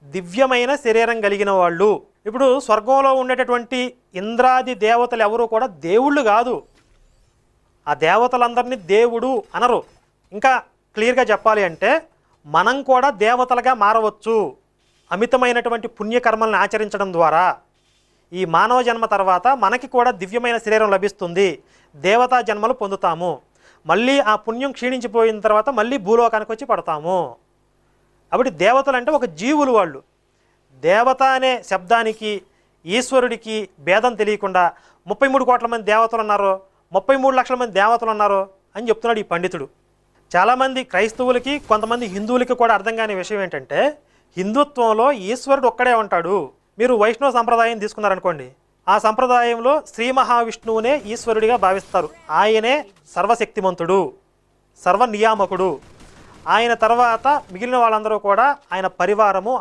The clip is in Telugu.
దివ్యమైన శరీరం కలిగిన వాళ్ళు. ఇప్పుడు స్వర్గంలో ఉండేటటువంటి ఇంద్రాది దేవతలు ఎవరు కూడా దేవుళ్ళు కాదు. ఆ దేవతలందరినీ దేవుడు అనరు. ఇంకా క్లియర్గా చెప్పాలి అంటే మనం కూడా దేవతలుగా మారవచ్చు అమితమైనటువంటి పుణ్యకర్మలను ఆచరించడం ద్వారా. ఈ మానవ జన్మ తర్వాత మనకి కూడా దివ్యమైన శరీరం లభిస్తుంది, దేవతా జన్మలు పొందుతాము. మళ్ళీ ఆ పుణ్యం క్షీణించిపోయిన తర్వాత మళ్ళీ భూలోకానికి వచ్చి పడతాము. కాబట్టి దేవతలు అంటే ఒక జీవులు. వాళ్ళు దేవత అనే శబ్దానికి ఈశ్వరుడికి భేదం తెలియకుండా 33 కోట్ల మంది దేవతలు ఉన్నారు, 33 లక్షల మంది దేవతలు ఉన్నారు అని చెప్తున్నాడు ఈ పండితుడు. చాలామంది క్రైస్తవులకి కొంతమంది హిందువులకి కూడా అర్థం కాని విషయం ఏంటంటే హిందుత్వంలో ఈశ్వరుడు ఒక్కడే ఉంటాడు. మీరు వైష్ణవ సంప్రదాయం తీసుకున్నారనుకోండి, ఆ సంప్రదాయంలో శ్రీ మహావిష్ణువునే ఈశ్వరుడిగా భావిస్తారు. ఆయనే సర్వశక్తిమంతుడు, సర్వనియామకుడు. ఆయన తర్వాత మిగిలిన వాళ్ళందరూ కూడా ఆయన పరివారము,